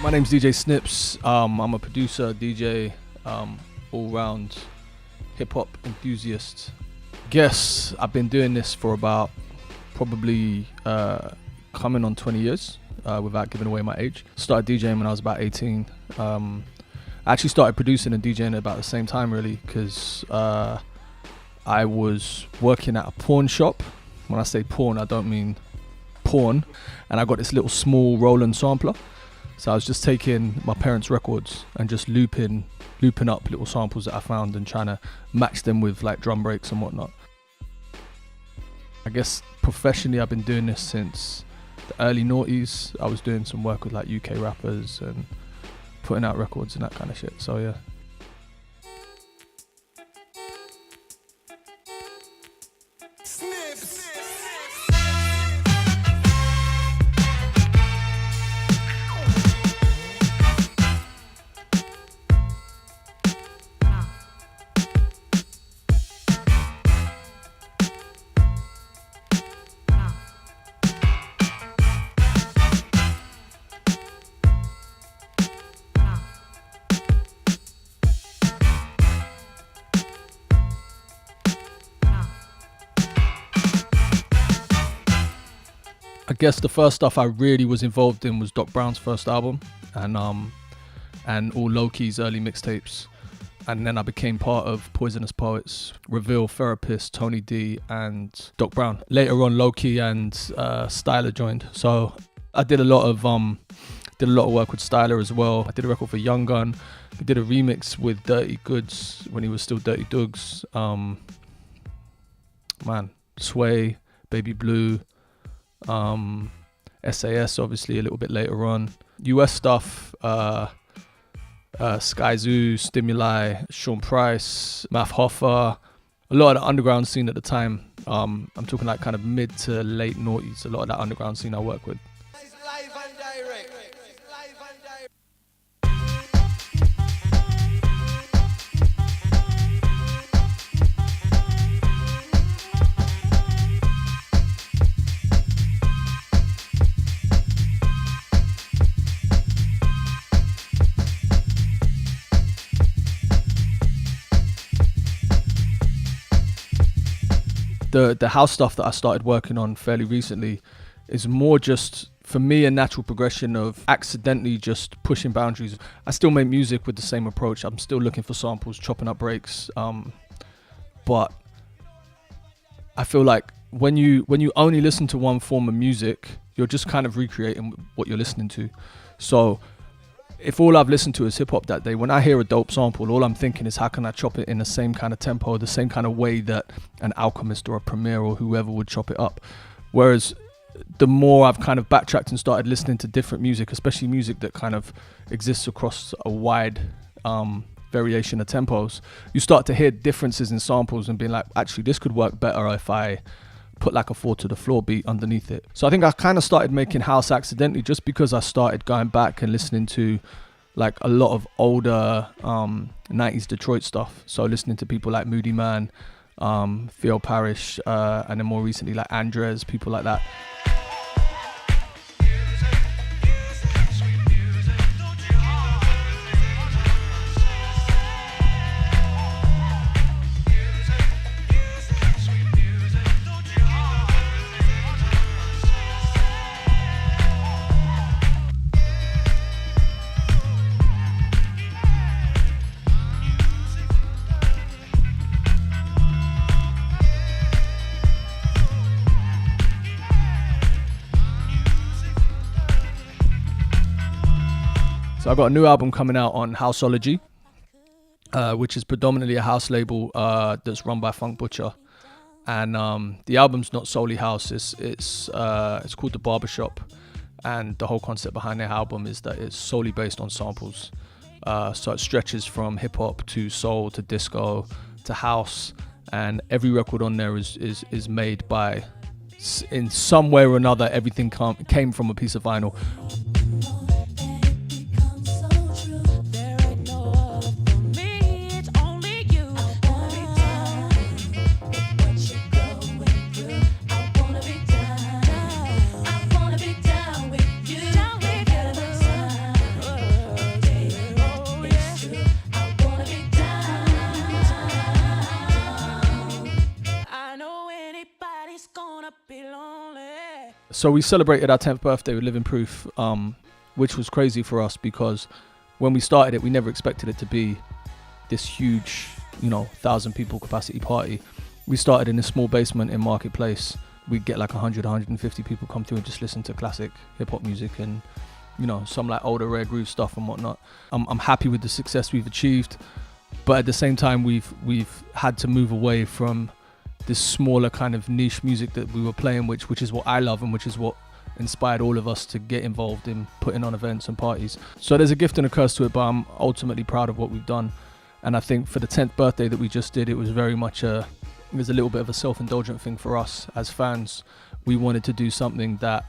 My name's DJ Snips. I'm a producer, DJ, all-round hip-hop enthusiast. Guess I've been doing this for about probably coming on 20 years without giving away my age. Started DJing when I was about 18. I actually started producing and DJing at about the same time, really, because I was working at a pawn shop. When I say pawn, I don't mean porn. And I got this little small Roland sampler. So I was just taking my parents' records and just looping up little samples that I found and trying to match them with like drum breaks and whatnot. I guess professionally I've been doing this since the early noughties. I was doing some work with like UK rappers and putting out records and that kind of shit. So yeah. I guess the first stuff I really was involved in was Doc Brown's first album and all Loki's early mixtapes. And then I became part of Poisonous Poets, Reveal, Therapist, Tony D and Doc Brown. Later on Loki and Styler joined. So I did a lot of work with Styler as well. I did a record for Young Gun. I did a remix with Dirty Goods when he was still Dirty Dougs. Sway, Baby Blue. SAS obviously a little bit later on. US stuff, Sky Zoo, Stimuli, Sean Price, Math Hoffa, a lot of the underground scene at the time. I'm talking like kind of mid to late noughties, a lot of that underground scene I work with. Live and direct. The house stuff that I started working on fairly recently is more just, for me, a natural progression of accidentally just pushing boundaries. I still make music with the same approach. I'm still looking for samples, chopping up breaks. But I feel like when you only listen to one form of music, you're just kind of recreating what you're listening to. So if all I've listened to is hip hop that day, when I hear a dope sample, all I'm thinking is how can I chop it in the same kind of tempo, the same kind of way that an Alchemist or a Premier or whoever would chop it up. Whereas the more I've kind of backtracked and started listening to different music, especially music that kind of exists across a wide variation of tempos, you start to hear differences in samples and being like, actually this could work better if I put like a 4 to the floor beat underneath it. So I think I kind of started making house accidentally just because I started going back and listening to like a lot of older 90s Detroit stuff. So listening to people like Moody Man, Theo Parrish, and then more recently like Andres, people like that. So I've got a new album coming out on Houseology, which is predominantly a house label that's run by Funk Butcher. And the album's not solely house, it's called the Barber Shop. And the whole concept behind their album is that it's solely based on samples. So it stretches from hip hop to soul to disco to house. And every record on there is made by, in some way or another, everything came from a piece of vinyl. So we celebrated our 10th birthday with Living Proof, which was crazy for us because when we started it, we never expected it to be this huge, 1,000 people capacity party. We started in a small basement in Marketplace. We'd get like 100, 150 people come through and just listen to classic hip hop music and, some like older rare groove stuff and whatnot. I'm happy with the success we've achieved, but at the same time, we've had to move away from this smaller kind of niche music that we were playing, which is what I love and which is what inspired all of us to get involved in putting on events and parties. So there's a gift and a curse to it, but I'm ultimately proud of what we've done. And I think for the 10th birthday that we just did, it was very much it was a little bit of a self-indulgent thing for us as fans. We wanted to do something that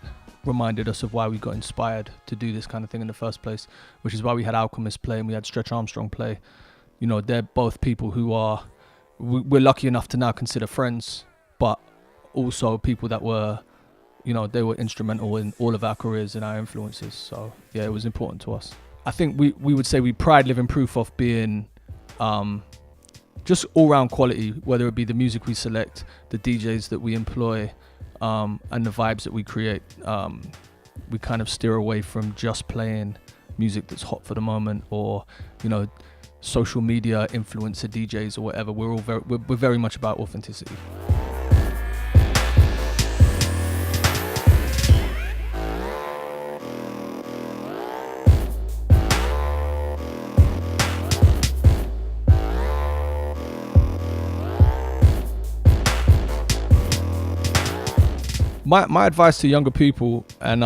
reminded us of why we got inspired to do this kind of thing in the first place, which is why we had Alchemist play and we had Stretch Armstrong play. They're both people who we're lucky enough to now consider friends, but also people that were, they were instrumental in all of our careers and our influences. So yeah, it was important to us. I think we would say we pride Living Proof off being just all-round quality, whether it be the music we select, the DJs that we employ, and the vibes that we create. We kind of steer away from just playing music that's hot for the moment, or social media influencer DJs or whatever. We're very much about authenticity. My advice to younger people, and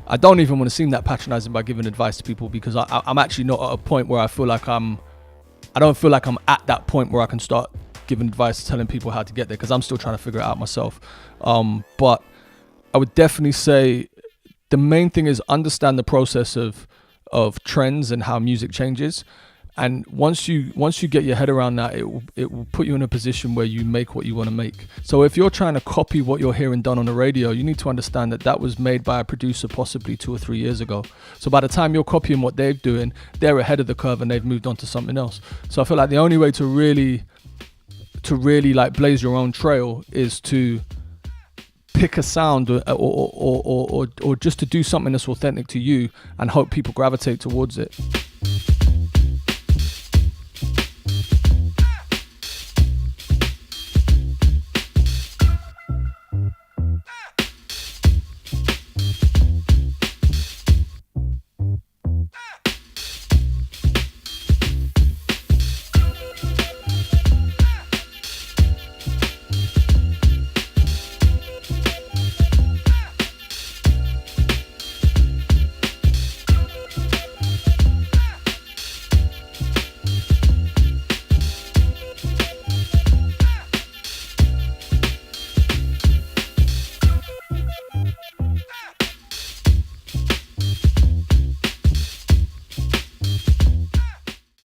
I don't even want to seem that patronizing by giving advice to people, because I'm actually not at a point where I don't feel like I'm at that point where I can start giving advice, telling people how to get there, because I'm still trying to figure it out myself. But I would definitely say the main thing is understand the process of trends and how music changes. And once you get your head around that, it will put you in a position where you make what you want to make. So if you're trying to copy what you're hearing done on the radio, you need to understand that was made by a producer possibly 2 or 3 years ago. So by the time you're copying what they're doing, they're ahead of the curve and they've moved on to something else. So I feel like the only way to really like blaze your own trail is to pick a sound or just to do something that's authentic to you and hope people gravitate towards it.